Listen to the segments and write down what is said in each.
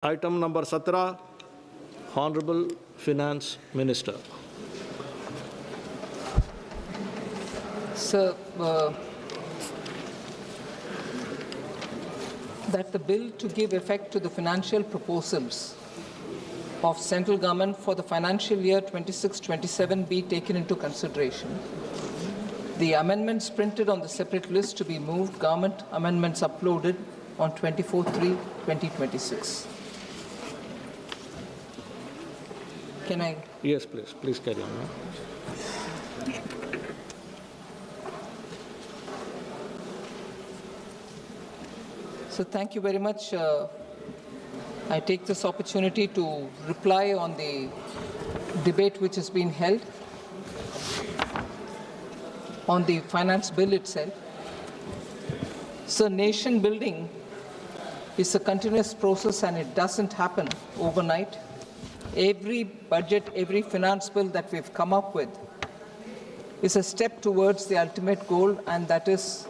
Item number 17, Honorable Finance Minister. Sir, that the bill to give effect to the financial proposals of central government for the financial year 26-27 be taken into consideration. The amendments printed on the separate list to be moved, government amendments uploaded on 24/3/2026. Can I? Yes, please. Please carry on. So thank you very much. I take this opportunity to reply on the debate which has been held on the finance bill itself. So nation building is a continuous process and it doesn't happen overnight. Every budget, every finance bill that we've come up with is a step towards the ultimate goal, and that is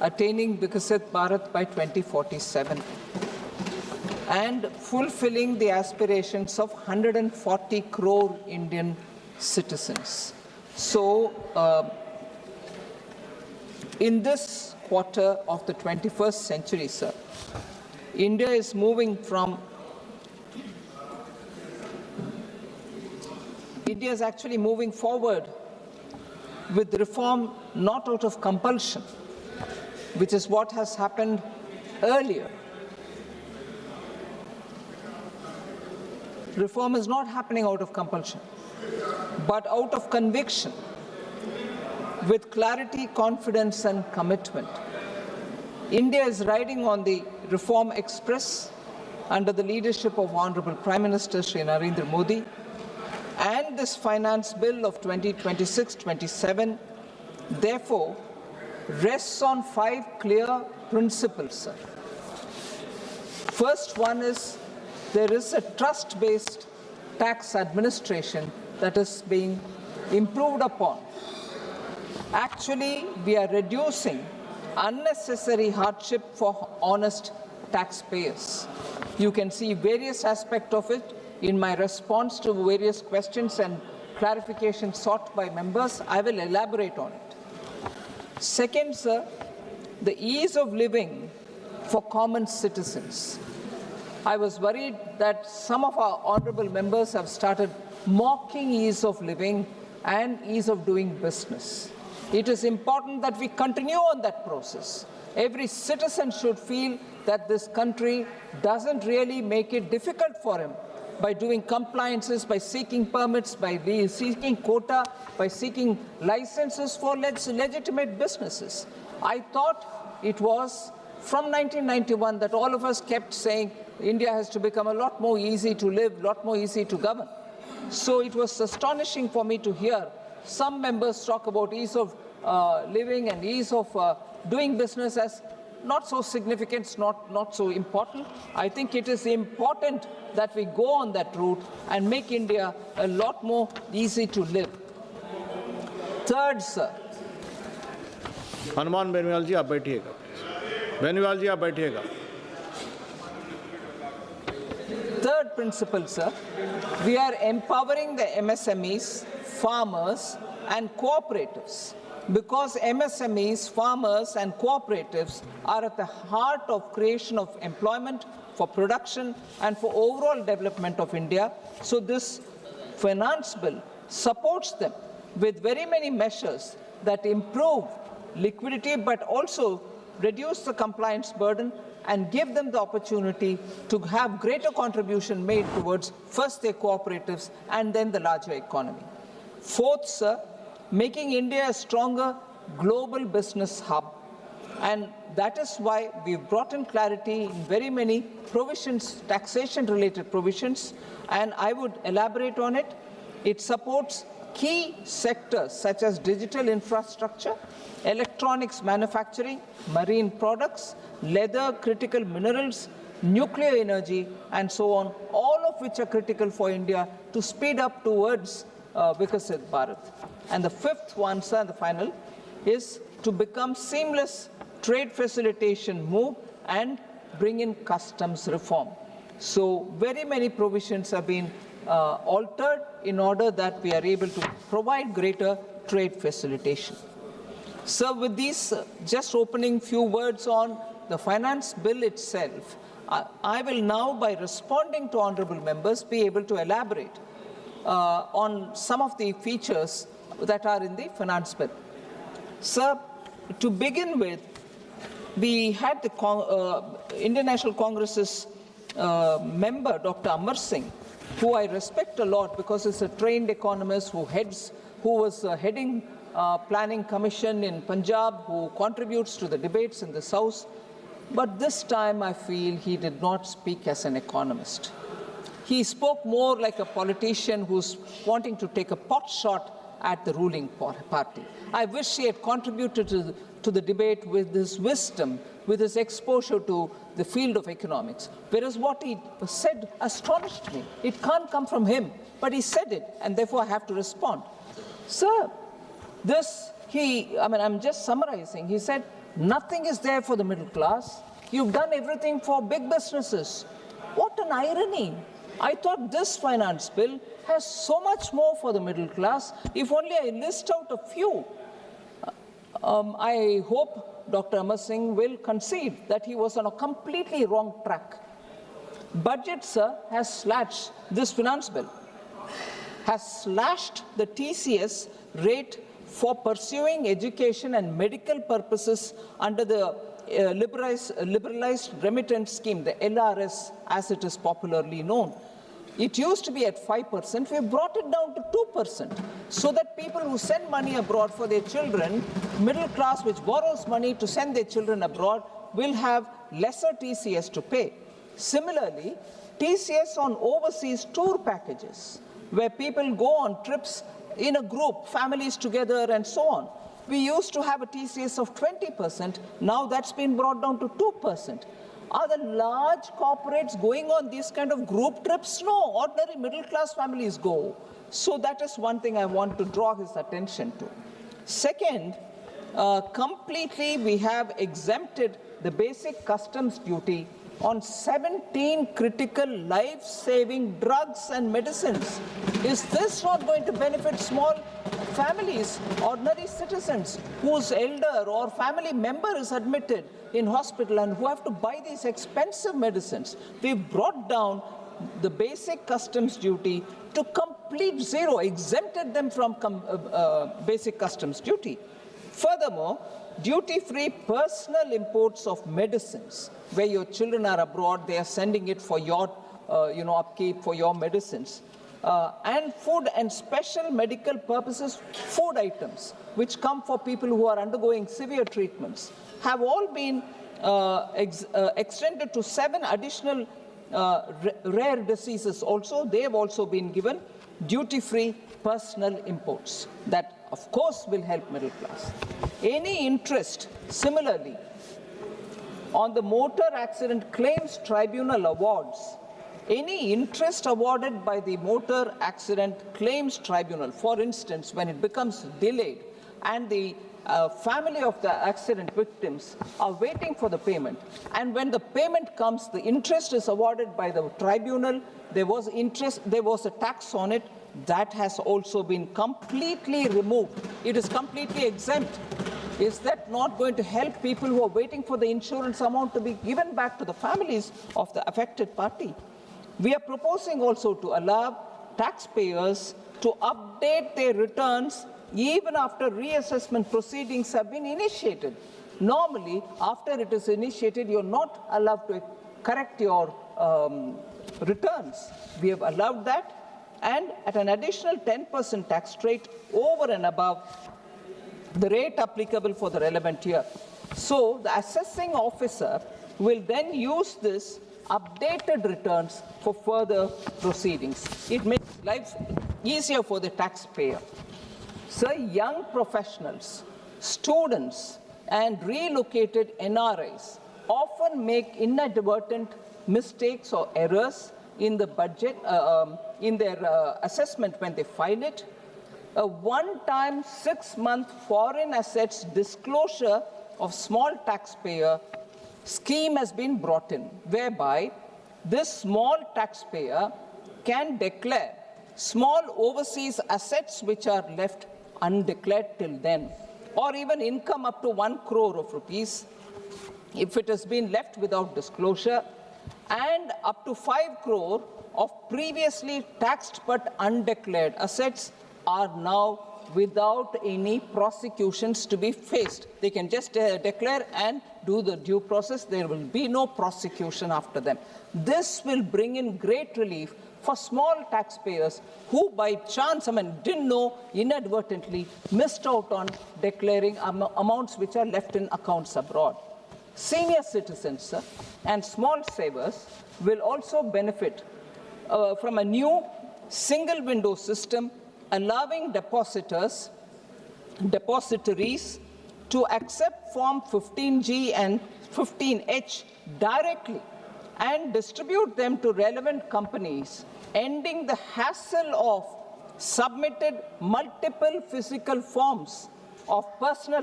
attaining Viksit Bharat by 2047 and fulfilling the aspirations of 140 crore Indian citizens. So, in this quarter of the 21st century, sir, India is moving from India is actually moving forward with reform not out of compulsion, which is what has happened earlier. Reform is not happening out of compulsion, but out of conviction, with clarity, confidence, and commitment. India is riding on the reform express under the leadership of Honorable Prime Minister Shri Narendra Modi, and this finance bill of 2026-27, therefore, rests on 5 clear principles, sir. First one is there is a trust-based tax administration that is being improved upon. Actually, we are reducing unnecessary hardship for honest taxpayers. You can see various aspects of it in my response to various questions and clarifications sought by members. I will elaborate on it. Second, sir, the ease of living for common citizens. I was worried that some of our honorable members have started mocking ease of living and ease of doing business. It is important that we continue on that process. Every citizen should feel that this country doesn't really make it difficult for him by doing compliances, by seeking permits, by seeking quota, by seeking licenses for legitimate businesses. I thought it was from 1991 that all of us kept saying India has to become a lot more easy to live, a lot more easy to govern. So it was astonishing for me to hear some members talk about ease of living and ease of doing business as not so significant, not so important. I think it is important that we go on that route and make India a lot more easy to live. Third, sir. Hanuman Beniwal जी आप बैठिएगा. बेनीवाल जी आप बैठिएगा. Third principle, sir, we are empowering the MSMEs, farmers and cooperatives, because MSMEs, farmers and cooperatives are at the heart of creation of employment, for production and for overall development of India. So this finance bill supports them with very many measures that improve liquidity but also reduce the compliance burden and give them the opportunity to have greater contribution made towards first their cooperatives and then the larger economy. Fourth, sir, making India a stronger global business hub. And that is why we've brought in clarity in very many provisions, taxation-related provisions, and I would elaborate on it. It supports key sectors such as digital infrastructure, electronics manufacturing, marine products, leather, critical minerals, nuclear energy, and so on, all of which are critical for India to speed up towards Viksit Bharat. And the fifth one, sir, and the final, is to become seamless trade facilitation move and bring in customs reform. So very many provisions have been altered in order that we are able to provide greater trade facilitation. So with these just opening few words on the finance bill itself, I will now, by responding to honourable members, be able to elaborate on some of the features that are in the finance bill. Sir, to begin with, we had the Indian National Congress's member, Dr. Amar Singh, who I respect a lot because he's a trained economist who was heading Planning Commission in Punjab, who contributes to the debates in this House. But this time I feel he did not speak as an economist. He spoke more like a politician who's wanting to take a pot shot at the ruling party. I wish he had contributed to the debate with his wisdom, with his exposure to the field of economics. Whereas what he said astonished me. It can't come from him, but he said it, and therefore I have to respond. Sir, I'm just summarizing. He said, nothing is there for the middle class. You've done everything for big businesses. What an irony. I thought this finance bill has so much more for the middle class. If only I list out a few. I hope Dr. Amar Singh will concede that he was on a completely wrong track. Budget, sir, has slashed, this finance bill has slashed the TCS rate for pursuing education and medical purposes under the liberalized remittance scheme, the LRS as it is popularly known. It used to be at 5%. We brought it down to 2% so that people who send money abroad for their children, middle class which borrows money to send their children abroad, will have lesser TCS to pay. Similarly, TCS on overseas tour packages, where people go on trips in a group, families together and so on. We used to have a TCS of 20%. Now that's been brought down to 2%. Are the large corporates going on these kind of group trips? No, ordinary middle-class families go. So that is one thing I want to draw his attention to. Second, completely we have exempted the basic customs duty on 17 critical life-saving drugs and medicines. Is this not going to benefit small families, ordinary citizens whose elder or family member is admitted in hospital and who have to buy these expensive medicines? We've brought down the basic customs duty to complete zero, exempted them from basic customs duty. Furthermore, duty-free personal imports of medicines, where your children are abroad, they are sending it for your upkeep, for your medicines. And food and special medical purposes food items, which come for people who are undergoing severe treatments, have all been extended to 7 additional rare diseases also. They have also been given duty-free personal imports. That, of course, will help middle class. Any interest, similarly, on the Motor Accident Claims Tribunal awards, any interest awarded by the Motor Accident Claims Tribunal, for instance, when it becomes delayed and the family of the accident victims are waiting for the payment, and when the payment comes, the interest is awarded by the tribunal, there was interest, there was a tax on it, that has also been completely removed. It is completely exempt. Is that not going to help people who are waiting for the insurance amount to be given back to the families of the affected party? We are proposing also to allow taxpayers to update their returns even after reassessment proceedings have been initiated. Normally, after it is initiated, you're not allowed to correct your returns. We have allowed that, and at an additional 10% tax rate over and above the rate applicable for the relevant year. So the assessing officer will then use this updated returns for further proceedings. It makes life easier for the taxpayer. So young professionals, students, and relocated NRIs often make inadvertent mistakes or errors in the budget, in their assessment when they file it. A one-time 6-month foreign assets disclosure of small taxpayer scheme has been brought in, whereby this small taxpayer can declare small overseas assets which are left undeclared till then, or even income up to 1 crore of rupees if it has been left without disclosure, and up to 5 crore of previously taxed but undeclared assets are now without any prosecutions to be faced. They can just declare and do the due process. There will be no prosecution after them. This will bring in great relief for small taxpayers who by chance, didn't know, inadvertently missed out on declaring amounts which are left in accounts abroad. Senior citizens and small savers will also benefit from a new single window system allowing depositories to accept Form 15G and 15H directly and distribute them to relevant companies, ending the hassle of submitted multiple physical forms of personal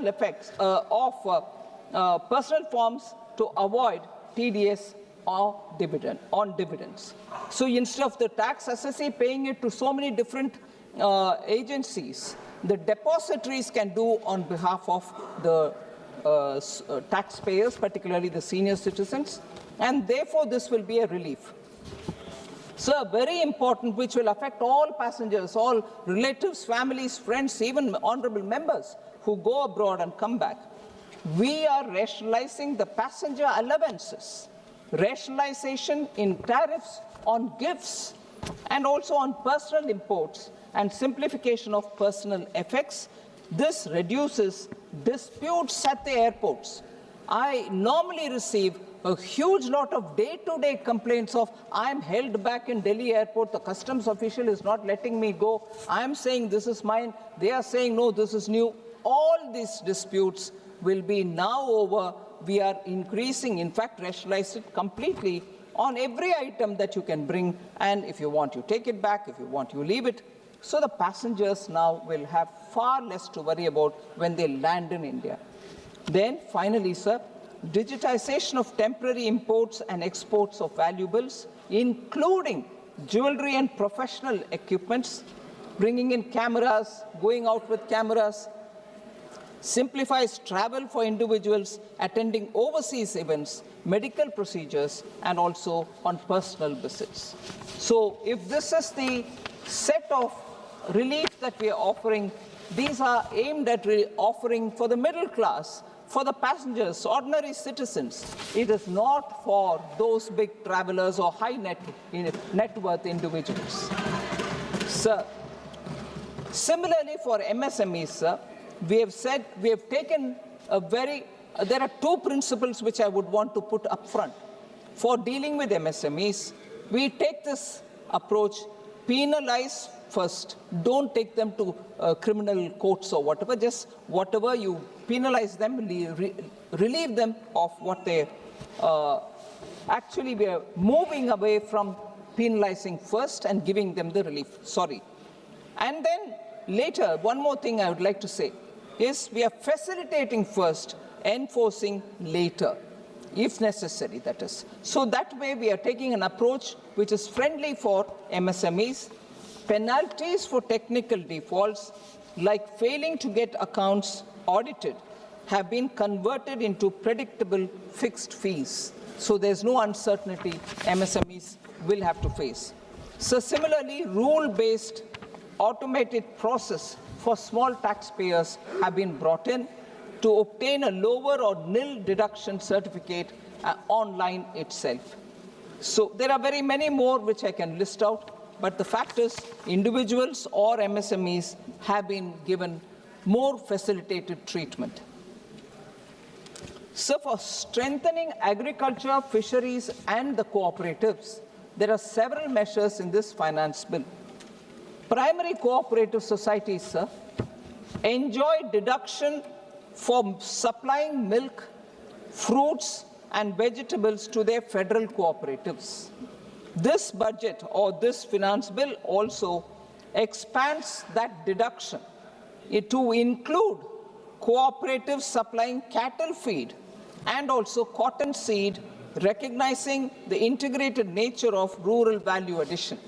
forms to avoid TDS or dividends. So instead of the tax assessee paying it to so many different agencies, the depositories can do on behalf of the taxpayers, particularly the senior citizens, and therefore this will be a relief. So very important, which will affect all passengers, all relatives, families, friends, even honorable members who go abroad and come back. We are rationalizing the passenger allowances, rationalization in tariffs on gifts and also on personal imports, and simplification of personal effects. This reduces disputes at the airports. I normally receive a huge lot of day-to-day complaints of, I'm held back in Delhi airport, the customs official is not letting me go, I'm saying this is mine, they are saying no, this is new. All these disputes will be now over. We are increasing, in fact, rationalize it completely on every item that you can bring, and if you want, you take it back, if you want, you leave it. So the passengers now will have far less to worry about when they land in India. Then finally, sir, digitization of temporary imports and exports of valuables, including jewelry and professional equipments, bringing in cameras, going out with cameras, simplifies travel for individuals attending overseas events, medical procedures, and also on personal visits. So if this is the set of relief that we are offering, these are aimed at offering for the middle class, for the passengers, ordinary citizens. It is not for those big travelers or high net worth individuals. Sir, similarly for MSMEs, sir, we have taken there are two principles which I would want to put up front. For dealing with MSMEs, we take this approach, penalize first. Don't take them to criminal courts or whatever, just whatever you penalize them, relieve them of what they actually we are moving away from penalizing first and giving them the relief. And then later, one more thing I would like to say is we are facilitating first, enforcing later, if necessary, that is. So that way we are taking an approach which is friendly for MSMEs. Penalties for technical defaults, like failing to get accounts audited, have been converted into predictable fixed fees. So there's no uncertainty MSMEs will have to face. So similarly, rule-based automated process for small taxpayers have been brought in to obtain a lower or nil deduction certificate online itself. So there are very many more which I can list out, but the fact is individuals or MSMEs have been given more facilitated treatment. So for strengthening agriculture, fisheries and the cooperatives, there are several measures in this finance bill. Primary cooperative societies, sir, enjoy deduction for supplying milk, fruits and vegetables to their federal cooperatives. This budget or this finance bill also expands that deduction to include cooperatives supplying cattle feed and also cotton seed recognizing the integrated nature of rural value addition.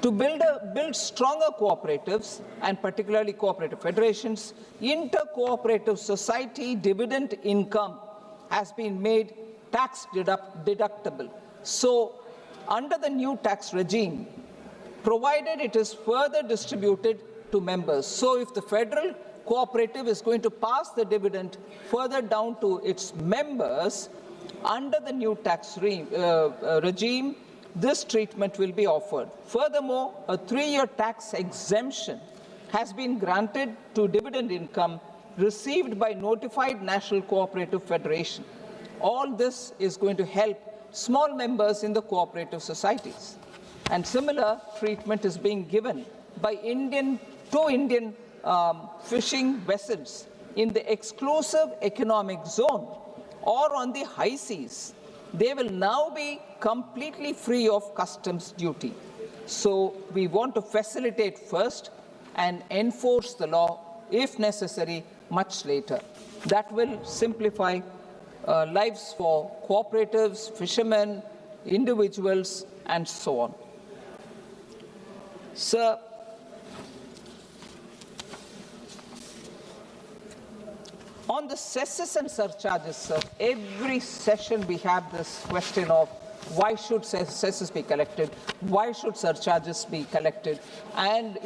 To build stronger cooperatives, and particularly cooperative federations, inter-cooperative society dividend income has been made tax deductible. So, under the new tax regime, provided it is further distributed to members. So, if the federal cooperative is going to pass the dividend further down to its members, under the new tax regime, this treatment will be offered. Furthermore, a 3-year tax exemption has been granted to dividend income received by notified National Cooperative Federation. All this is going to help small members in the cooperative societies. And similar treatment is being given by Indian fishing vessels in the exclusive economic zone or on the high seas. They will now be completely free of customs duty. So we want to facilitate first and enforce the law, if necessary, much later. That will simplify lives for cooperatives, fishermen, individuals, and so on. Sir, on the cesses and surcharges, sir, every session we have this question of why should cesses be collected, why should surcharges be collected, and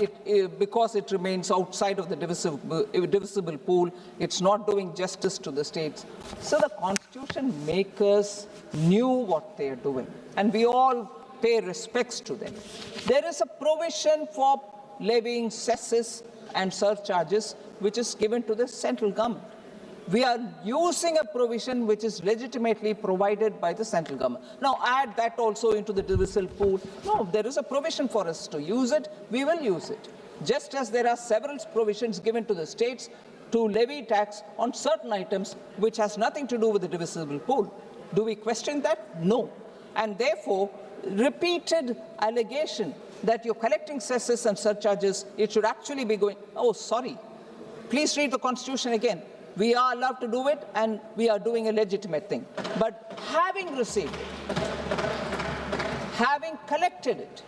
because it remains outside of the divisible pool, it's not doing justice to the states. So the constitution makers knew what they are doing, and we all pay respects to them. There is a provision for levying cesses and surcharges which is given to the central government. We are using a provision which is legitimately provided by the central government. Now add that also into the divisible pool. No, there is a provision for us to use it, we will use it. Just as there are several provisions given to the states to levy tax on certain items which has nothing to do with the divisible pool. Do we question that? No. And therefore, repeated allegation that you're collecting cesses and surcharges, it should actually be going, oh, sorry. Please read the Constitution again. We are allowed to do it, and we are doing a legitimate thing. But having received it, having collected it,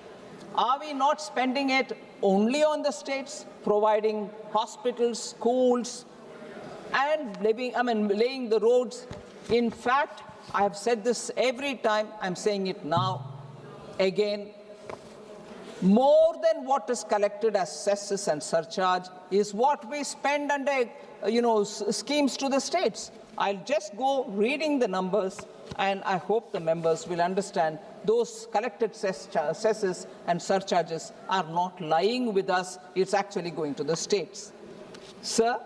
are we not spending it only on the states, providing hospitals, schools, and laying the roads? In fact, I have said this every time, I'm saying it now, again, more than what is collected as cesses and surcharge is what we spend under schemes to the states. I'll just go reading the numbers, and I hope the members will understand those collected cesses and surcharges are not lying with us, it's actually going to the states. Sir,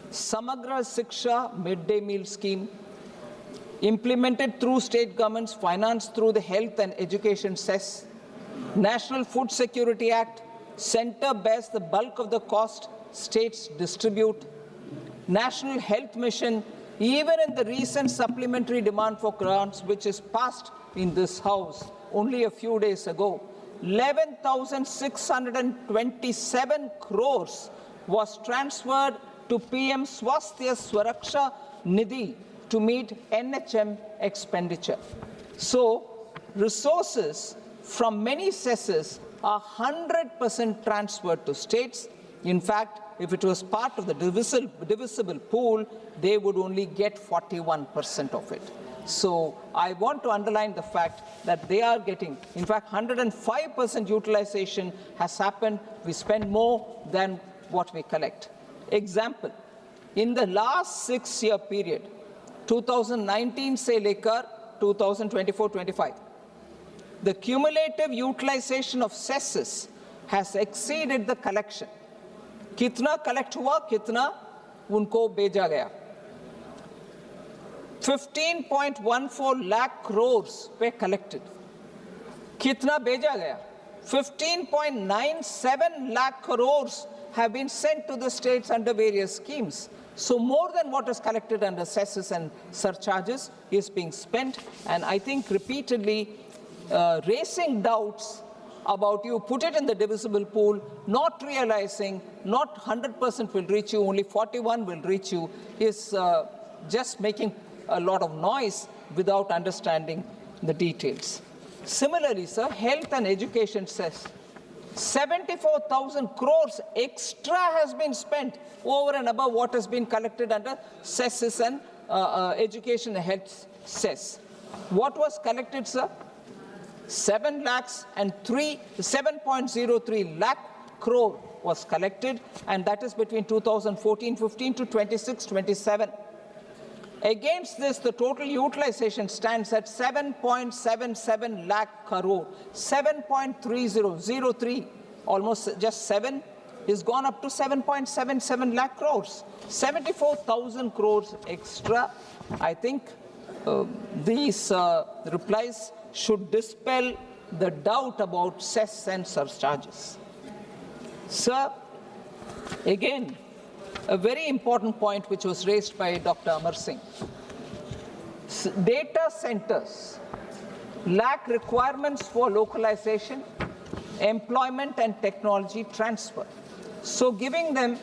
Samagra Shiksha midday meal scheme, implemented through state governments, financed through the health and education cess. National Food Security Act, center bears the bulk of the cost, states distribute. National Health Mission, even in the recent supplementary demand for grants, which is passed in this House only a few days ago, 11,627 crores was transferred to PM Swasthya Swaraksha Nidhi to meet NHM expenditure. So, resources from many cesses are 100% transferred to states. In fact, if it was part of the divisible pool, they would only get 41% of it. So I want to underline the fact that they are getting, in fact, 105% utilization has happened. We spend more than what we collect. Example, in the last 6-year period, 2019 se lekar 2024-25, the cumulative utilization of cesses has exceeded the collection. Kitna collect hua, kitna unko beja gaya. 15.14 lakh crores were collected. Kitna beja gaya? 15.97 lakh crores have been sent to the states under various schemes. So more than what is collected under cesses and surcharges is being spent, and I think repeatedly raising doubts about you put it in the divisible pool, not realizing not 100% will reach you, only 41 will reach you, is just making a lot of noise without understanding the details. Similarly, sir, health and education cess. 74,000 crores extra has been spent over and above what has been collected under cesses and education and health cess. What was collected, sir? 7.03 lakh crore was collected, and that is between 2014-15 to 26-27. Against this, the total utilization stands at 7.77 lakh crore, 7.3003, almost just 7, is gone up to 7.77 lakh crores, 74,000 crores extra. I think these replies should dispel the doubt about cess and surcharges. Sir, again, a very important point which was raised by Dr. Amar Singh. Data centers lack requirements for localization, employment and technology transfer. So giving them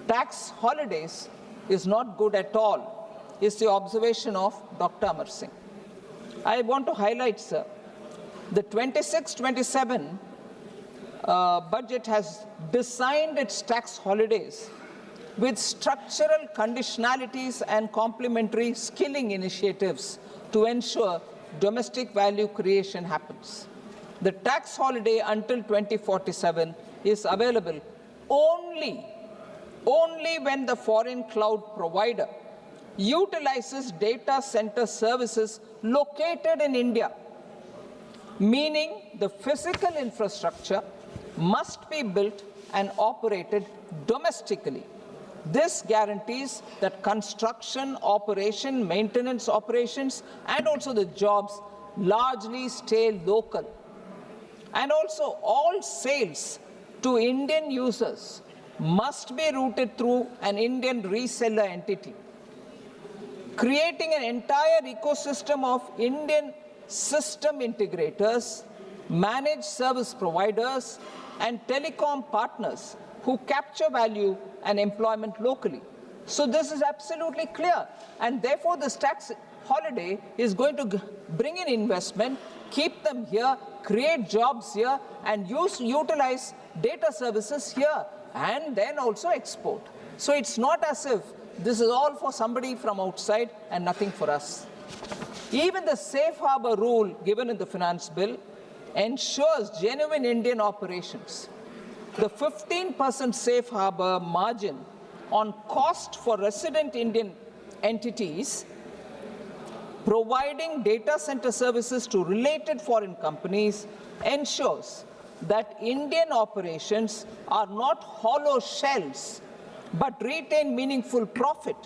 tax holidays is not good at all, is the observation of Dr. Amar Singh. I want to highlight, sir, the 26-27 budget has designed its tax holidays with structural conditionalities and complementary skilling initiatives to ensure domestic value creation happens. The tax holiday until 2047 is available only when the foreign cloud provider utilizes data center services located in India, meaning the physical infrastructure must be built and operated domestically. This guarantees that construction, operation, maintenance operations, and also the jobs largely stay local. And also all sales to Indian users must be routed through an Indian reseller entity, creating an entire ecosystem of Indian system integrators, managed service providers, and telecom partners who capture value and employment locally. So this is absolutely clear, and therefore this tax holiday is going to bring in investment, keep them here, create jobs here, and utilize data services here, and then also export. So it's not as if this is all for somebody from outside and nothing for us. Even the safe harbor rule given in the finance bill ensures genuine Indian operations. The 15% safe harbor margin on cost for resident Indian entities providing data center services to related foreign companies ensures that Indian operations are not hollow shells, but retain meaningful profit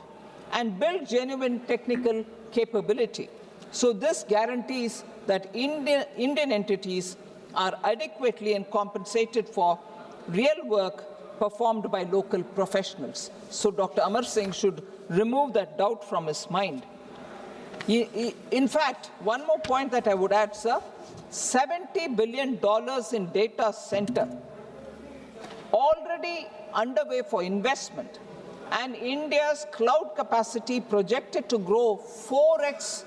and build genuine technical capability. So this guarantees that Indian entities are adequately and compensated for real work performed by local professionals. So Dr. Amar Singh should remove that doubt from his mind. In fact, one more point that I would add, sir, $70 billion in data center already underway for investment, and India's cloud capacity projected to grow 4x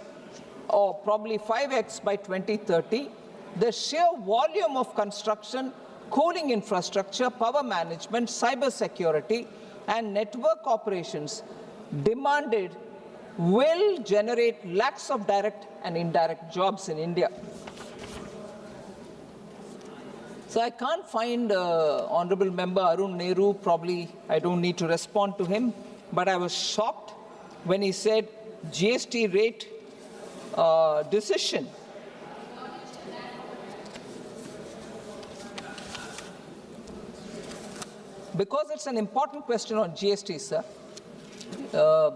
or probably 5x by 2030. The sheer volume of construction, cooling infrastructure, power management, cyber security, and network operations demanded will generate lakhs of direct and indirect jobs in India. So I can't find Honorable Member Arun Nehru. Probably I don't need to respond to him, but I was shocked when he said GST rate decision because it's an important question on GST, sir,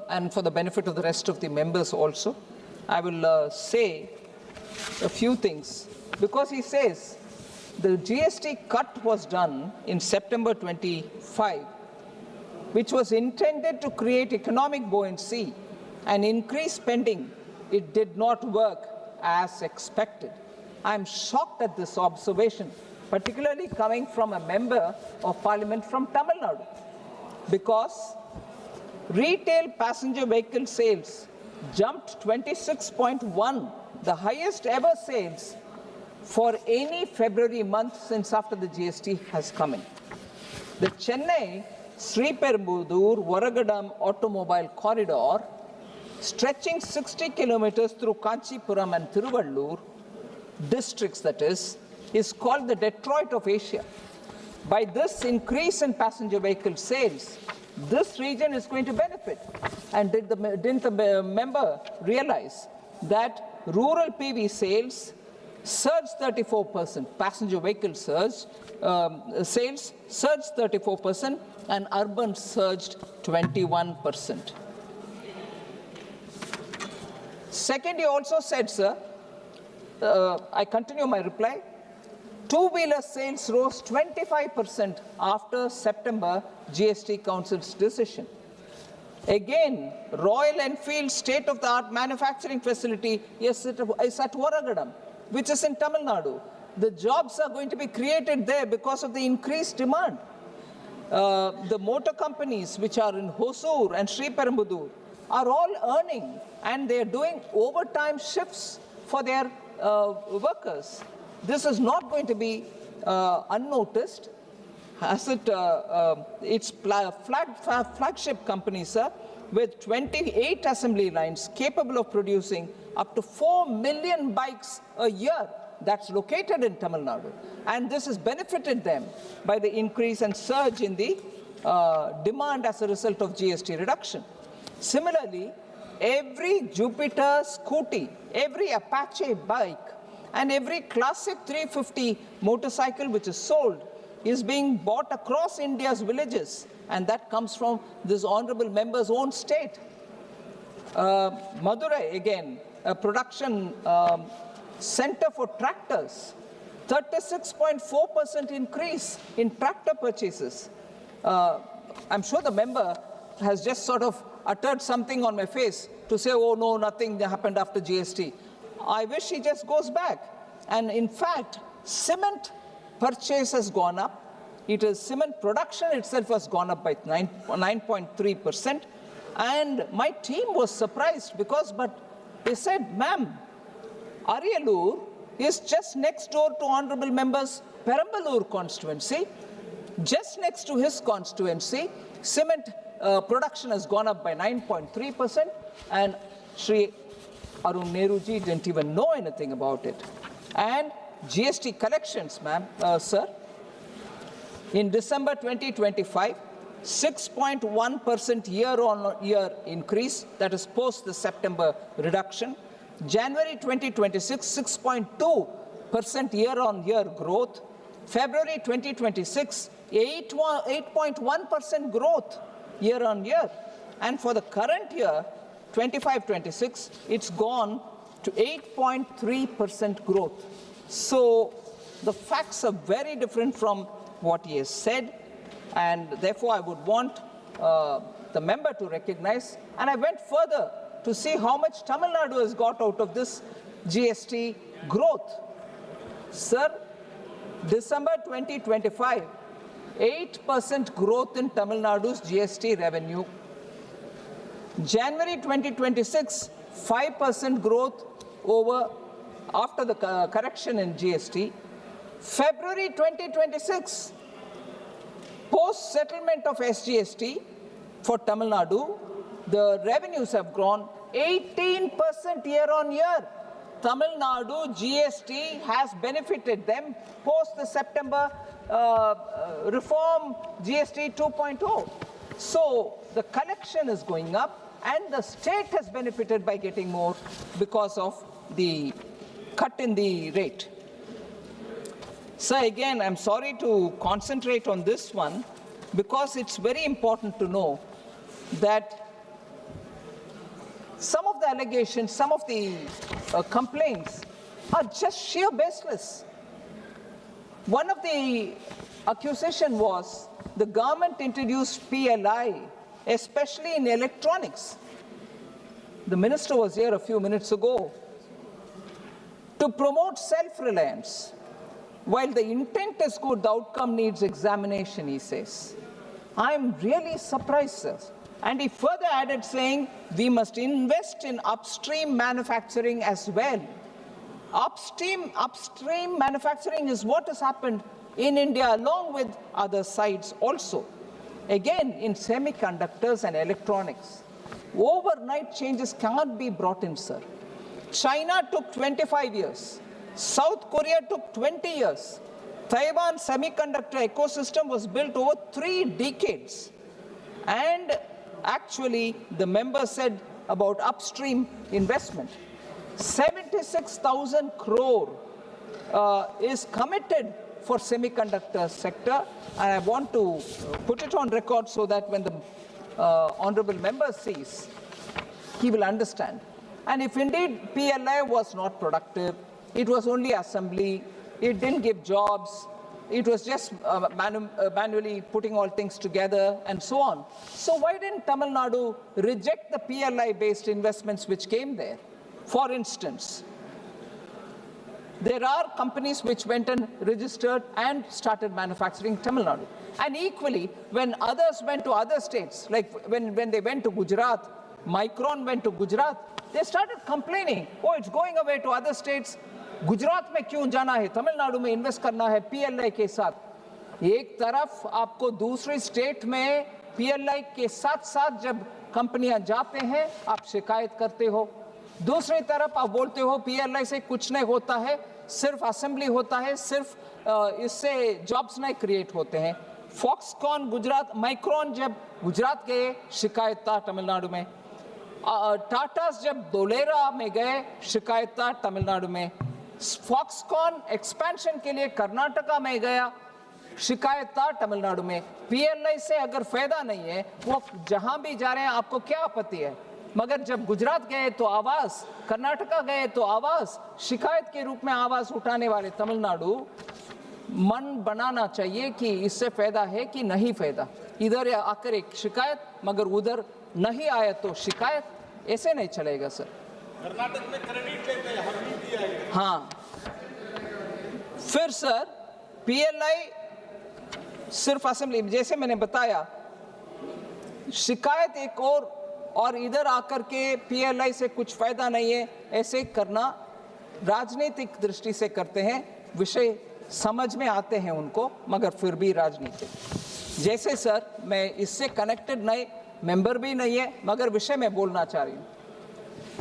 and for the benefit of the rest of the members also, I will say a few things, because he says the GST cut was done in September 25, which was intended to create economic buoyancy and increase spending. It did not work as expected. I'm shocked at this observation. particularly coming from a member of parliament from Tamil Nadu, because retail passenger vehicle sales jumped 26.1, the highest ever sales for any February month since after the GST has come in. The Chennai Sriperumbudur Varagadam automobile corridor, stretching 60 kilometers through Kanchipuram and Tiruvallur districts, that is called the Detroit of Asia. By this increase in passenger vehicle sales, this region is going to benefit. And didn't the member realize that rural PV sales surged 34%, passenger vehicle sales surged 34%, and urban surged 21%. Second, he also said, sir, I continue my reply, two-wheeler sales rose 25% after September GST Council's decision. Again, Royal Enfield state-of-the-art manufacturing facility is at Varagadam, which is in Tamil Nadu. The jobs are going to be created there because of the increased demand. The motor companies which are in Hosur and Sriperumbudur are all earning, and they are doing overtime shifts for their workers. This is not going to be unnoticed. As its flagship company, sir, with 28 assembly lines capable of producing up to 4 million bikes a year, that's located in Tamil Nadu. And this has benefited them by the increase and surge in the demand as a result of GST reduction. Similarly, every Jupiter scooty, every Apache bike, and every classic 350 motorcycle which is sold is being bought across India's villages, and that comes from this honorable member's own state. Madurai, again, a production center for tractors, 36.4% increase in tractor purchases. I'm sure the member has just sort of uttered something on my face to say, oh no, nothing happened after GST. I wish he just goes back. And in fact, cement purchase has gone up. Cement production itself has gone up by 9.3%. And my team was surprised because, they said, ma'am, Ariyalur is just next door to Honorable Member's Perambalur constituency. Just next to his constituency, cement production has gone up by 9.3%, and Sri Arun Nehruji didn't even know anything about it. And GST collections, ma'am, sir, in December 2025, 6.1% year-on-year increase, that is post the September reduction. January 2026, 6.2% year-on-year growth. February 2026, 8.1% growth year-on-year. And for the current year, 25-26, it's gone to 8.3% growth. So the facts are very different from what he has said, and therefore I would want the member to recognize. And I went further to see how much Tamil Nadu has got out of this GST growth. Sir, December 2025, 8% growth in Tamil Nadu's GST revenue. January 2026, 5% growth after the correction in GST. February 2026, post-settlement of SGST for Tamil Nadu, the revenues have grown 18% year-on-year. Tamil Nadu GST has benefited them post the September reform GST 2.0. So the collection is going up, and the state has benefited by getting more because of the cut in the rate. So again, I'm sorry to concentrate on this one because it's very important to know that some of the allegations, some of the complaints are just sheer baseless. One of the accusations was the government introduced PLI, especially in electronics. The minister was here a few minutes ago to promote self-reliance. While the intent is good, the outcome needs examination, he says. I'm really surprised, sir. And he further added saying, we must invest in upstream manufacturing as well. Upstream manufacturing is what has happened in India along with other sides also. Again, in semiconductors and electronics, overnight changes cannot be brought in, sir. China took 25 years. South Korea took 20 years. Taiwan semiconductor ecosystem was built over 3 decades. And actually, the member said about upstream investment, 76,000 crore is committed for semiconductor sector. And I want to put it on record so that when the honorable member sees, he will understand. And if indeed PLI was not productive, it was only assembly, it didn't give jobs, it was just manually putting all things together and so on. So why didn't Tamil Nadu reject the PLI-based investments which came there? For instance, there are companies which went and registered and started manufacturing in Tamil Nadu. And equally, when others went to other states, like when they went to Gujarat, Micron went to Gujarat, they started complaining, oh, it's going away to other states. Gujarat में क्यों जाना है, तमिलनाडु में invest करना है PLI के साथ। एक तरफ आपको दूसरी स्टेट में पीएलआई के साथ साथ जब कंपनियां जाते हैं आप शिकायत करते हो, दूसरी तरफ आप बोलते हो पीएलआई से कुछ नहीं होता है, सिर्फ असेंबली होता है, सिर्फ इससे जॉब्स नहीं क्रिएट होते हैं। फॉक्सकॉन गुजरात, माइक्रॉन जब गुजरात गए शिकायत था तमिलनाडु में, टाटास जब धोलेरा में गए शिकायत था तमिलनाडु में, फॉक्सकॉन एक्सपेंशन के लिए कर्नाटका में गया शिकायत था तमिलनाडु में। पीएलआई से अगर फायदा नहीं है, वो जहां भी जा रहे हैं आपको क्या आपत्ति है, मगर जब गुजरात गए तो आवाज, कर्नाटका गए तो आवाज, शिकायत के रूप में आवाज उठाने वाले तमिलनाडु मन बनाना चाहिए कि इससे फायदा है कि नहीं फायदा। इधर आकर एक शिकायत मगर उधर नहीं आया तो शिकायत, ऐसे नहीं चलेगा सर। कर्नाटक में क्रेडिट लेते हैं, हम नहीं दिया है। हाँ, फिर सर पीएलआई सिर्फ असेंबली, जैसे मैंने बताया, शिकायत एक और इधर आकर के पीएलआई से कुछ फायदा नहीं है, ऐसे करना राजनीतिक दृष्टि से करते हैं। विषय समझ में आते हैं उनको मगर फिर भी राजनीतिक। जैसे सर मैं इससे कनेक्टेड नहीं, मेंबर भी नहीं है मगर विषय में बोलना चाह रही हूँ।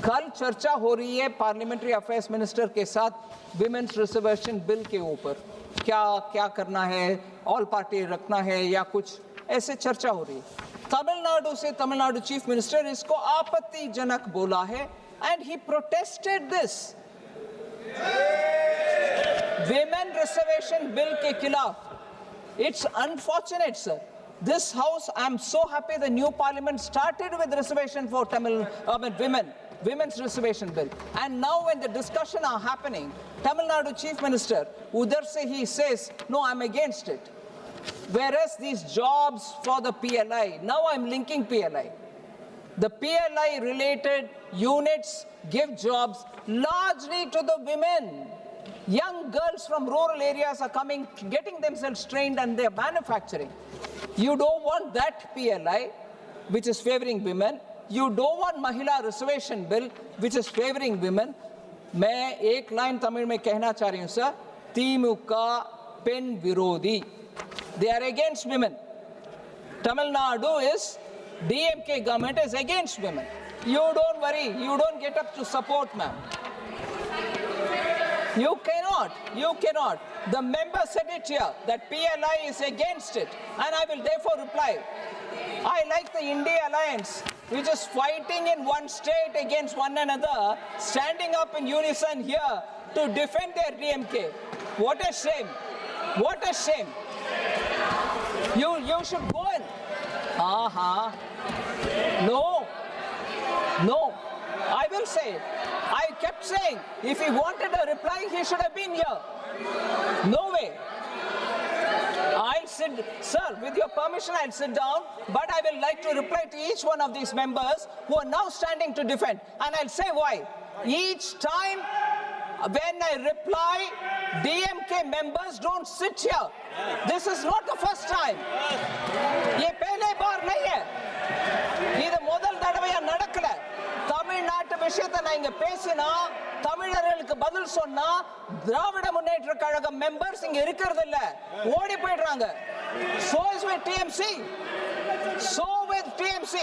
कल चर्चा हो रही है पार्लियामेंट्री अफेयर्स मिनिस्टर के साथ विमेन्स रिजर्वेशन बिल के ऊपर, क्या करना है, ऑल पार्टी रखना है या कुछ, ऐसे चर्चा हो रही है। तमिलनाडु से तमिलनाडु चीफ मिनिस्टर इसको आपत्तिजनक बोला है and he protested this women reservation bill के खिलाफ। It's unfortunate sir, this house, I'm so happy the new parliament started with reservation for women's reservation bill. And now when the discussion are happening, Tamil Nadu Chief Minister, udhar se he says, no, I'm against it. Whereas these jobs for the PLI, now I'm linking PLI. The PLI related units give jobs largely to the women. Young girls from rural areas are coming, getting themselves trained and they're manufacturing. You don't want that PLI, which is favoring women. You don't want Mahila Reservation Bill, which is favoring women. मैं एक line Tamil में कहना चाह रही हूँ sir, तिमुका pen विरोधी. They are against women. Tamil Nadu is, DMK government is against women. You don't worry, you don't get up to support, ma'am. You cannot. The member said it here, that PLI is against it, and I will therefore reply. I like the India Alliance, which is fighting in one state against one another, standing up in unison here to defend their DMK. What a shame. What a shame. You should go in. No. I will say it. I kept saying, if he wanted a reply, he should have been here. No way. I'll sit, sir, with your permission, I'll sit down, but I will like to reply to each one of these members who are now standing to defend. And I'll say why. Each time when I reply, DMK members don't sit here. This is not the first time. ये पहले बार नहीं है. இது முதல் தடவையா நடக்கல. தமிழ்நாட்டு விஷயத்தை நான் இங்க பேசினா தமிழர்களுக்கு பதில் சொன்னா திராவிட முன்னேற்ற கழக மெம்பர்ஸ் இங்க இருக்கிறது இல்ல, ஓடி போயிடுறாங்க. So is with TMC. So with TMC.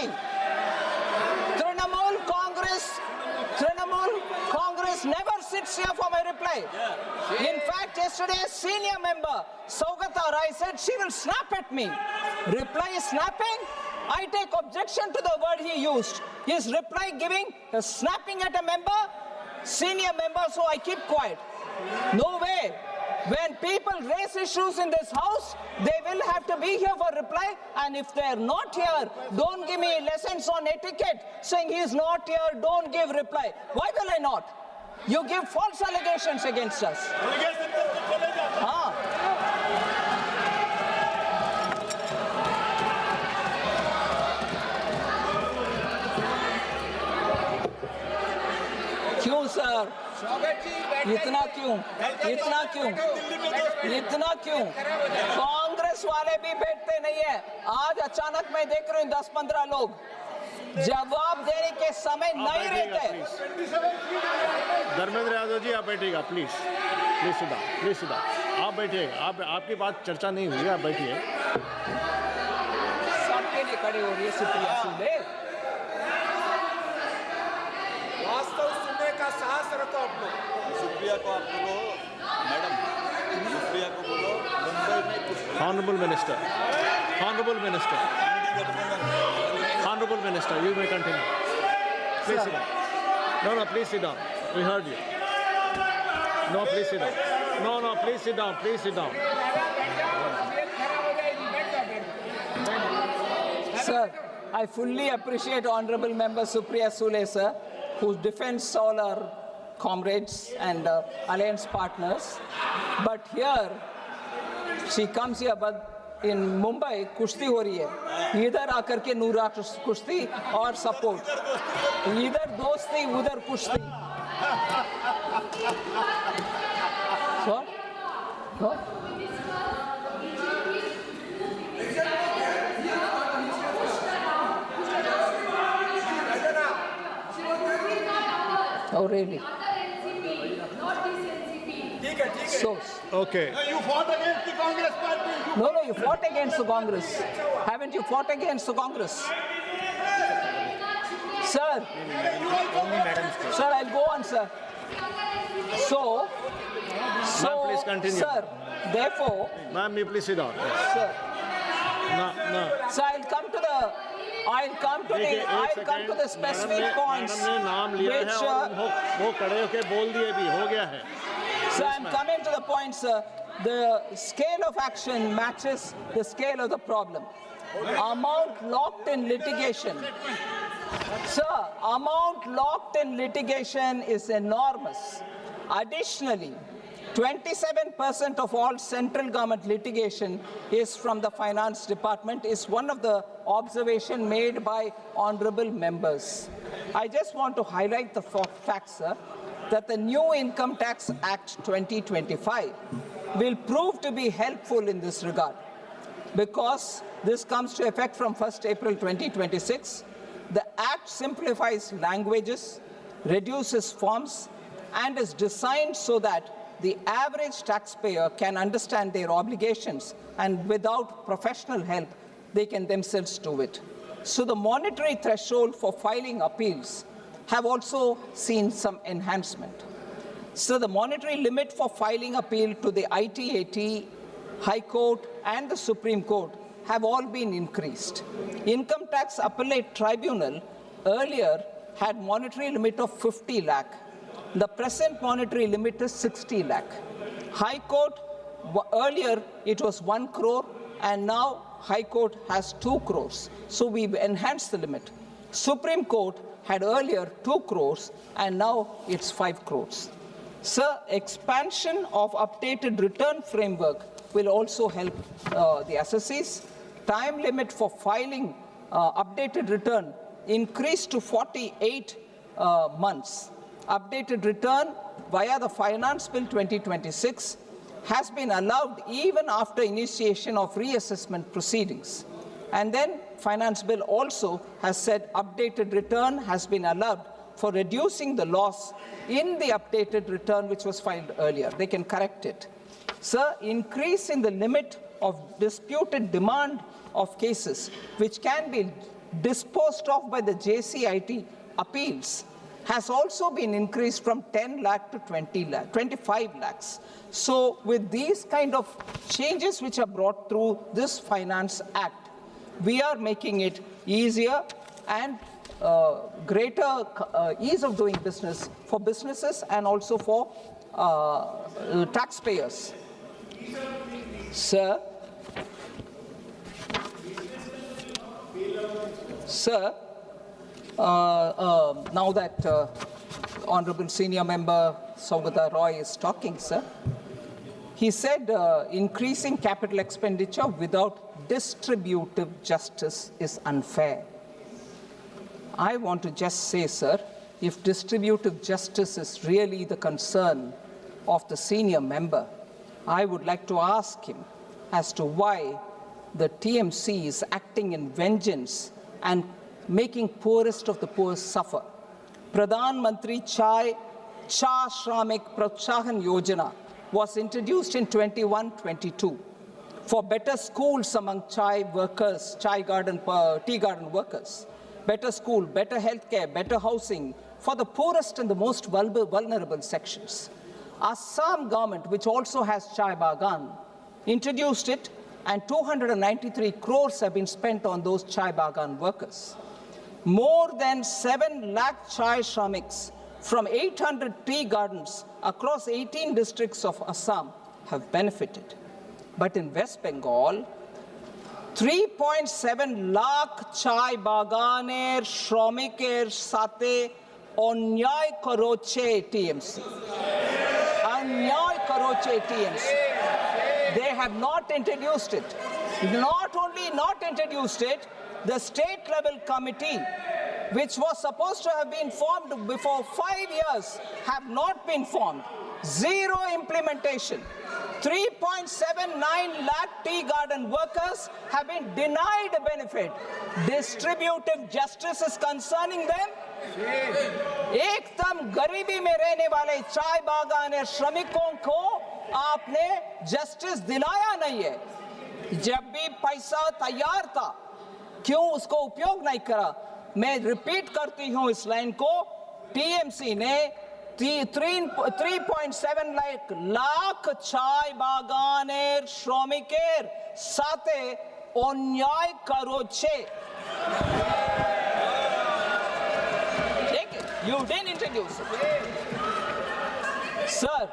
Trinamool Congress never sits here for my reply. In fact, yesterday a senior member, Saugata Rai, said she will snap at me. Reply is snapping? I take objection to the word he used. His reply giving a snapping at a member, senior member, so I keep quiet. No way. When people raise issues in this house, they will have to be here for reply, and if they are not here, don't give me lessons on etiquette saying he is not here, don't give reply. Why will I not? You give false allegations against us. क्यों sir? इतना क्यों? कांग्रेस वाले भी बैठते नहीं है. आज अचानक मैं देख रहा हूँ 10-15 लोग जवाब देने के समय नहीं रहते. धर्मेंद्र यादव जी आप बैठिएगा प्लीज. सुधा आप बैठिएगा. आपकी बात चर्चा नहीं हुई, आप बैठिए. सबके लिए खड़े हो रही है सुप्रिया सुले. वास्तव सुनने का साहस रखो आप लोग. सुप्रिया को आप बोलो, मैडम सुप्रिया को बोलो मुंबई में कुछ. Honorable Minister, you may continue. Please sit down. No, please sit down. We heard you. No, please sit down. No, please sit down. Sir, I fully appreciate Honorable Member Supriya Sule, sir, who defends all our comrades and alliance partners. But here, she comes here, but in Mumbai, कुश्ती हो रही है. इधर आकर के नूरा कुश्ती और सपोर्ट. इधर दोस्ती, उधर कुश्ती. So? Oh, really? So, Okay. No, you fought against the Congress party. no, you fought against the Congress. Haven't you fought against the Congress? Sir, I'll go on, sir. So, please continue. Sir, therefore, Ma'am, you please sit down. sir, No. so I'll come to the specific points madam ने नाम लिया है which, और वो खड़े होके बोल दिए भी, हो गया है. so I'm coming to the point, sir. The scale of action matches the scale of the problem. Amount locked in litigation. Sir, amount locked in litigation is enormous. Additionally, 27% of all central government litigation is from the Finance Department, is one of the observations made by honorable members. I just want to highlight the fact, sir, that the new Income Tax Act 2025 will prove to be helpful in this regard, because this comes to effect from 1st April 2026. The Act simplifies languages, reduces forms, and is designed so that the average taxpayer can understand their obligations, and without professional help, they can themselves do it. So the monetary threshold for filing appeals have also seen some enhancement. So the monetary limit for filing appeal to the ITAT, High Court, and the Supreme Court have all been increased. Income Tax Appellate Tribunal earlier had monetary limit of 50 lakh. The present monetary limit is 60 lakh. High Court, earlier it was 1 crore, and now High Court has 2 crores. So we've enhanced the limit. Supreme Court had earlier 2 crores, and now it's 5 crores. Sir, expansion of updated return framework will also help the assessees. Time limit for filing updated return increased to 48 months. Updated return via the Finance Bill 2026 has been allowed even after initiation of reassessment proceedings. And then Finance Bill also has said updated return has been allowed for reducing the loss in the updated return which was filed earlier. They can correct it. Sir, increase in the limit of disputed demand of cases which can be disposed of by the JCIT appeals has also been increased from 10 lakh to 25 lakhs. So with these kind of changes which are brought through this Finance Act, we are making it easier and greater ease of doing business for businesses and also for taxpayers. Sir, now that Honorable Senior Member Saugata Roy is talking, sir, he said increasing capital expenditure without distributive justice is unfair. I want to just say, sir, if distributive justice is really the concern of the senior member, I would like to ask him as to why the TMC is acting in vengeance and making poorest of the poor suffer. Pradhan Mantri Cha Shramik Protsahan Yojana was introduced in 21-22 for better schools among tea garden workers, better school, better healthcare, better housing for the poorest and the most vulnerable sections. Assam government, which also has chai bagan, introduced it, and 293 crores have been spent on those chai bagan workers. More than 7 lakh chai shramiks from 800 tea gardens across 18 districts of Assam have benefited. But in West Bengal, 3.7 lakh chai baganer shramiker sate onyay karoche TMC. Onyay karoche TMC. They have not introduced it. Not only not introduced it, the state level committee, which was supposed to have been formed before 5 years, have not been formed. Zero implementation. 3.79 lakh tea garden workers have been denied a benefit. Distributive justice is concerning them. एकदम गरीबी में रहने वाले चाय बागान श्रमिकों को आपने जस्टिस दिलाया नहीं है. जब भी पैसा तैयार था, क्यों उसको उपयोग नहीं करा? मैं रिपीट करती हूं इस लाइन को. टीएमसी ने 3.7 लाख चाय बागानेर श्रमिकेर साथे अन्याय करोचे. You didn't introduce it. Sir.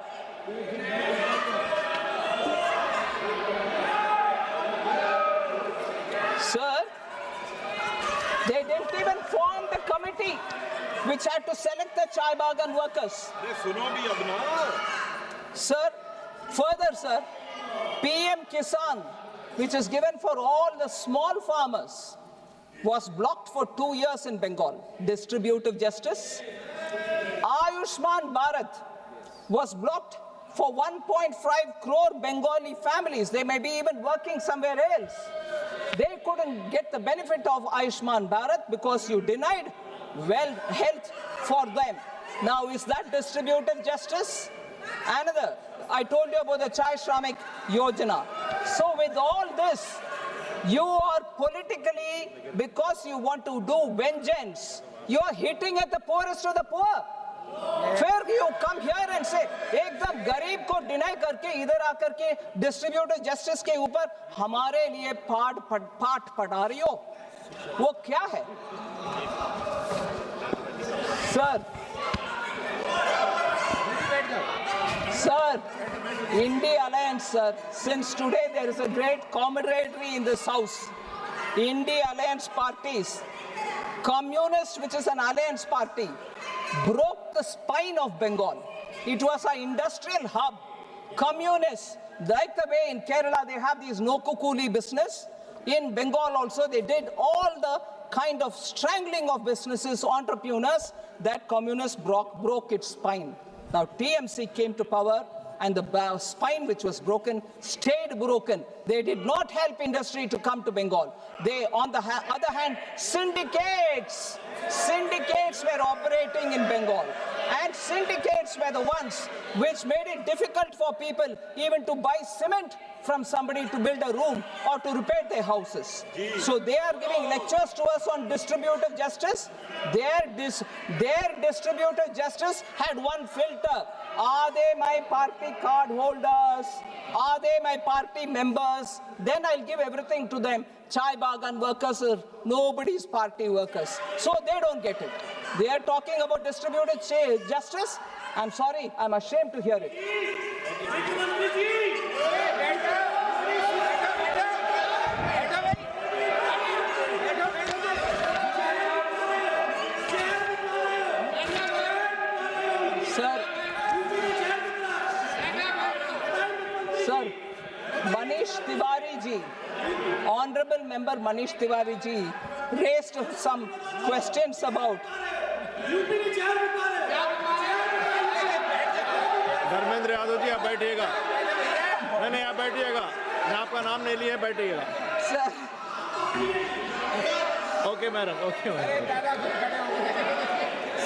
Sir, they didn't even form the committee which had to select the chai bagan workers. Sir, further, sir, PM Kisan, which is given for all the small farmers, was blocked for 2 years in Bengal. Distributive justice. Ayushman Bharat was blocked for 1.5 crore Bengali families. They may be even working somewhere else. They couldn't get the benefit of Ayushman Bharat because you denied health for them. Now, is that distributive justice? Another, I told you about the Chai Shramik Yojana. So with all this, you are politically, because you want to do vengeance, you are hitting at the poorest of the poor. फिर you come here and say, एकदम गरीब को deny करके इधर आकर के distributive justice के ऊपर हमारे लिए पाठ पढ़ा रही हो, वो क्या है? Sir, India Alliance, sir, since today there is a great camaraderie in this house. India Alliance parties, Communist, which is an alliance party, broke the spine of Bengal. It was an industrial hub. Communists, like the way in Kerala they have these no kukuli business, in Bengal also they did all the kind of strangling of businesses, entrepreneurs, that communists broke its spine. Now, TMC came to power, and the spine which was broken stayed broken. They did not help industry to come to Bengal. They, on the other hand, syndicates were operating in Bengal. And syndicates were the ones which made it difficult for people even to buy cement from somebody to build a room or to repair their houses. So they are giving lectures to us on distributive justice. Their distributive justice had one filter. Are they my party card holders? Are they my party members? Then I'll give everything to them. Chai bagan workers are nobody's party workers. So they don't get it. They are talking about distributed justice. I'm sorry, I'm ashamed to hear it. Sir, Manish Tiwari ji, Honorable Member Manish Tiwari ji raised some questions about Dharmendra Yadav ji आप बैठिएगा नहीं आप बैठिएगा मैं आपका नाम नहीं लिया बैठिएगा okay madam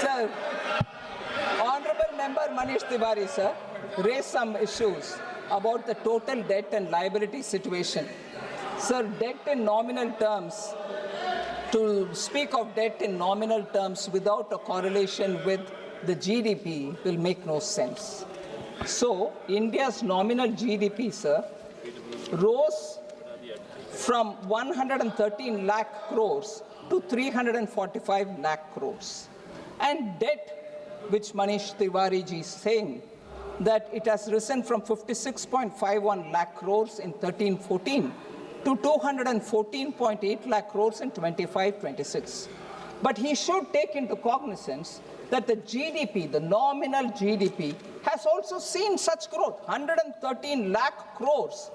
Sir, Honorable Member Manish Tiwari sir raised some issues about the total debt and liability situation. Sir, debt in nominal terms, to speak of debt in nominal terms without a correlation with the GDP will make no sense. So, India's nominal GDP, sir, rose from 113 lakh crores to 345 lakh crores. And debt, which Manish Tiwari ji is saying, that it has risen from 56.51 lakh crores in 13-14 to 214.8 lakh crores in 25-26. But he should take into cognizance that the GDP, the nominal GDP, has also seen such growth. 113 lakh crores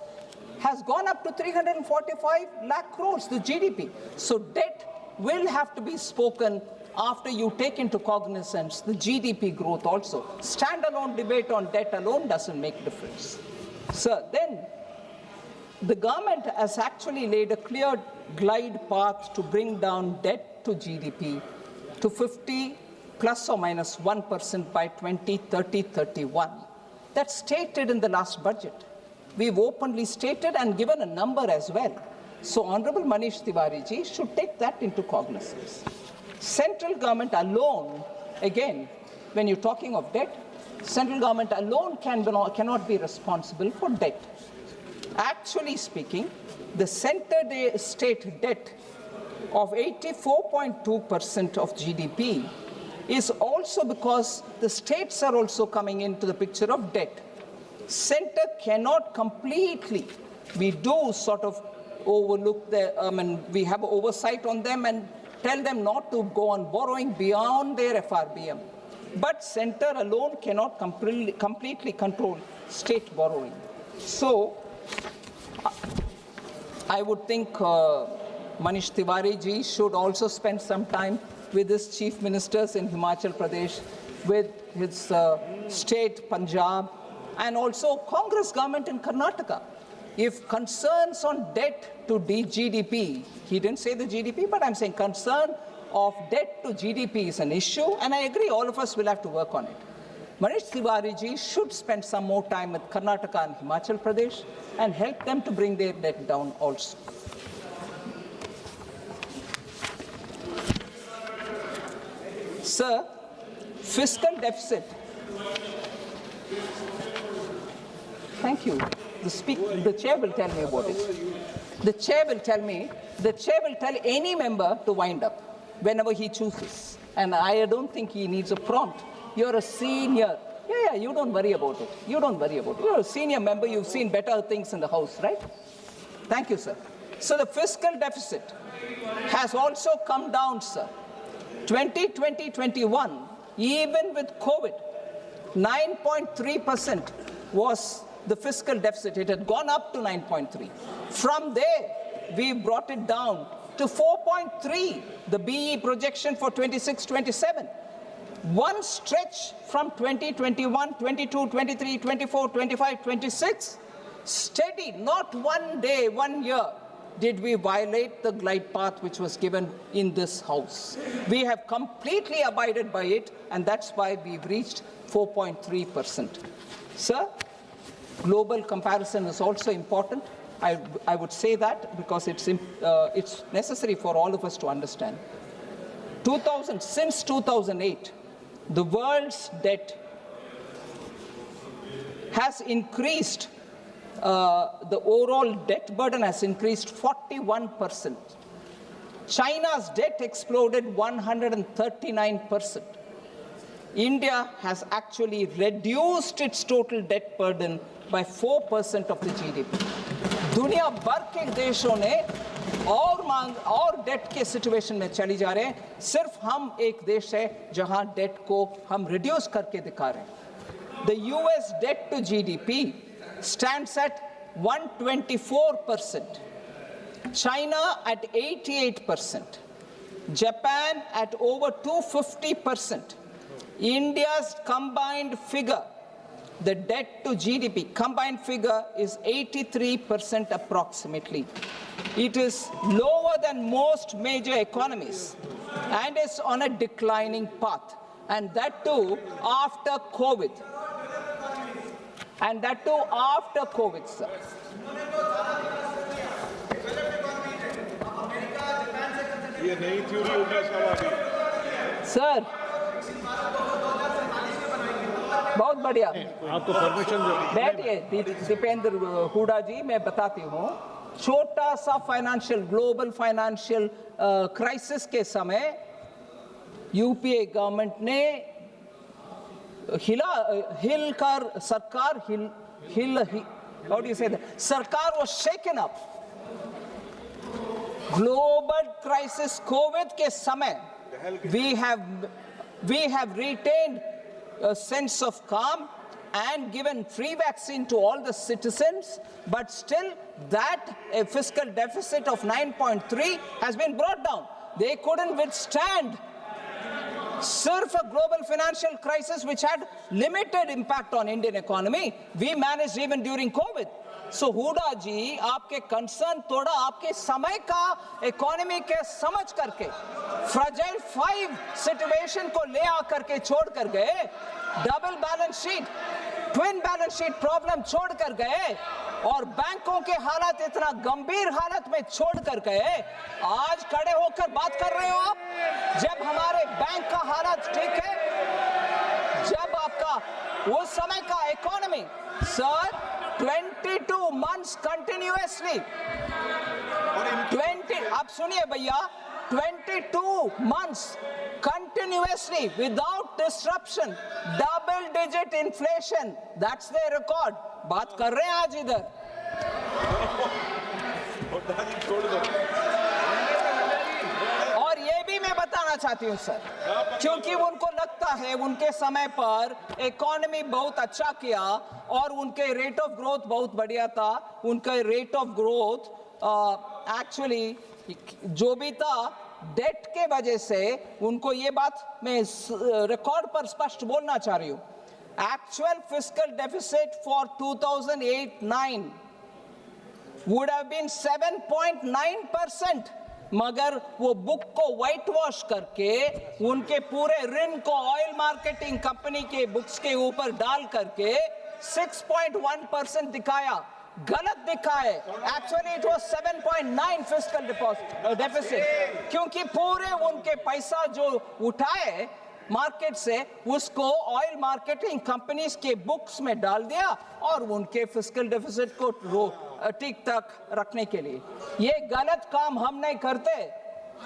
has gone up to 345 lakh crores, the GDP. So debt will have to be spoken after you take into cognizance the GDP growth also. Standalone debate on debt alone doesn't make difference. Sir, then the government has actually laid a clear glide path to bring down debt to GDP to 50 plus or minus 1% by 2030-31. That's stated in the last budget. We've openly stated and given a number as well. So Honorable Manish Tiwari ji should take that into cognizance. Central government alone, again, when you're talking of debt, central government alone cannot be responsible for debt. Actually speaking, the center-state debt of 84.2% of GDP is also because the states are also coming into the picture of debt. Center cannot completely, we do sort of overlook we have oversight on them and tell them not to go on borrowing beyond their FRBM. But center alone cannot completely control state borrowing. So, I would think Manish Tiwari ji should also spend some time with his chief ministers in Himachal Pradesh, with his state Punjab, and also Congress government in Karnataka. If concerns on debt to GDP, he didn't say the GDP, but I'm saying concern of debt to GDP is an issue, and I agree all of us will have to work on it. Manish Tiwari ji should spend some more time with Karnataka and Himachal Pradesh and help them to bring their debt down also. Sir, fiscal deficit. Thank you. The chair will tell me about it. The chair will tell any member to wind up whenever he chooses. And I don't think he needs a prompt. You're a senior. Yeah, you don't worry about it. You don't worry about it. You're a senior member. You've seen better things in the House, right? Thank you, sir. So the fiscal deficit has also come down, sir. 2020-21, even with COVID, 9.3% was the fiscal deficit. It had gone up to 9.3. From there, we brought it down to 4.3, the BE projection for 26-27. one stretch from 2021, 22, 23, 24, 25, 26, steady, not one day, 1 year, did we violate the glide path which was given in this House. We have completely abided by it, and that's why we've reached 4.3%. Sir, global comparison is also important. I would say that because it's necessary for all of us to understand. Since 2008, the world's debt has increased. The overall debt burden has increased 41%. China's debt exploded 139%. India has actually reduced its total debt burden by 4% of the GDP. दुनिया भर के देशों ने और date के situation में चली जा रहे हैं, सिर्फ हम एक देश है जहां डेट को हम रिड्यूस करके दिखा रहे हैं. The US debt to GDP stands at 124%, China at 88%, Japan at over 250%. India's combined figure, the debt to GDP combined figure is 83% approximately. It is lower than most major economies and is on a declining path, and that too after COVID. And that too after COVID, sir. ये नई theory होगी इसका sir, बहुत बढ़िया. आपको permission बैठिए दीपेंद्र हुडा जी, मैं बताती हूँ. छोटा सा ग्लोबल फाइनेंशियल क्राइसिस के समय यूपीए गवर्नमेंट ने सरकार was shaken up. Global crisis COVID के समय we have retained a sense of calm and given free vaccine to all the citizens, but still that a fiscal deficit of 9.3 has been brought down. They couldn't withstand Sirf a global financial crisis which had limited impact on Indian economy. We managed even during COVID. So Hooda जी, आपके concern थोड़ा आपके समय का economy के समझ करके fragile 5 situation को ले आकर के छोड़ कर गए, double balance sheet, twin balance sheet problem छोड़ कर गए और बैंकों के हालात इतना गंभीर हालत में छोड़ कर गए. आज खड़े होकर बात कर रहे हो आप, जब हमारे बैंक का हालत ठीक है, जब आपका उस समय का इकोनॉमी सर 22 months continuously, 20, आप सुनिए भैया, 22 months continuously without disruption, double digit inflation, that's their record. बात कर रहे हैं आज इधर. और ये भी मैं बताना चाहती हूँ सर, क्योंकि उनको लगता है उनके समय पर इकोनॉमी बहुत अच्छा किया और उनके रेट ऑफ ग्रोथ बहुत बढ़िया था. उनका रेट ऑफ ग्रोथ एक्चुअली जो भी था डेट के वजह से, उनको ये बात मैं रिकॉर्ड पर स्पष्ट बोलना चाह रही हूँ. Actual fiscal deficit for 2008-9 would have been 7.9%. मगर वो बुक को व्हाइट वॉश करके उनके पूरे ऋण को ऑयल मार्केटिंग कंपनी के बुक्स के ऊपर डाल करके 6.1% दिखाया. गलत दिखाए. Actually it was 7.9 fiscal deficit, क्योंकि पूरे उनके पैसा जो उठाए मार्केट से उसको ऑयल मार्केटिंग कंपनीज के बुक्स में डाल दिया और उनके फिस्कल डेफिसिट को ठीक तक रखने के लिए. ये गलत काम हम नहीं करते.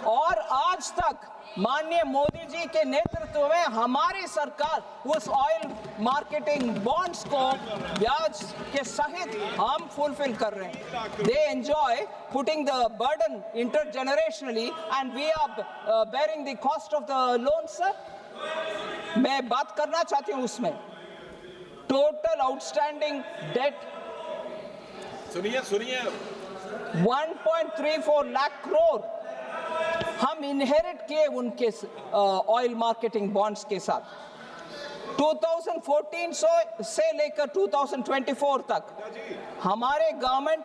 और आज तक माननीय मोदी जी के नेतृत्व में हमारी सरकार उस ऑयल मार्केटिंग बॉन्ड्स को ब्याज के सहित हम फुलफिल कर रहे हैं. They enjoy putting the burden intergenerationally and we are bearing the cost of the loan. Sir, मैं बात करना चाहती हूं उसमें टोटल आउटस्टैंडिंग डेट सुनिए 1.34 लाख करोड़. हम इनहेरिट किए उनके ऑयल मार्केटिंग बॉन्ड्स के साथ। 2014 से लेकर 2024 तक हमारे गवर्नमेंट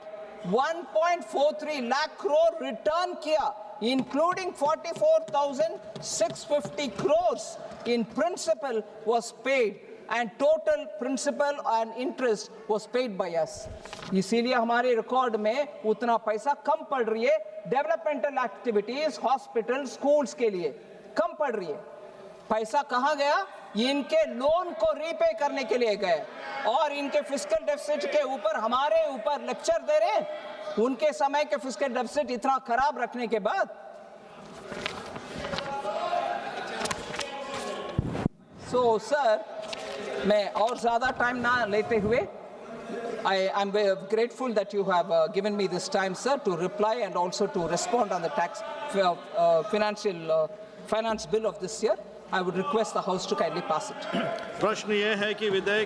1.43 लाख करोड़ रिटर्न किया, including 44,650 crores in principal was paid and total principal and interest was paid by us. इसीलिए हमारे रिकॉर्ड में उतना पैसा कम पड़ रही है, डेवलपमेंटल एक्टिविटीज, हॉस्पिटल, स्कूल्स के लिए कम पड़ रही है। पैसा कहाँ गया? इनके लोन को रीपे करने के लिए गए और इनके फिस्कल डेफिसिट के ऊपर हमारे ऊपर लेक्चर दे रहे हैं। उनके समय के फिस्कल डेफिसिट इतना खराब रखने के बाद। सो सर, मैं और ज्यादा टाइम ना लेते हुए, I am grateful that you have given me this time, sir, to reply and also to respond on the tax finance bill of this year. I would request the House to kindly pass it. प्रश्न ये है कि विधेयक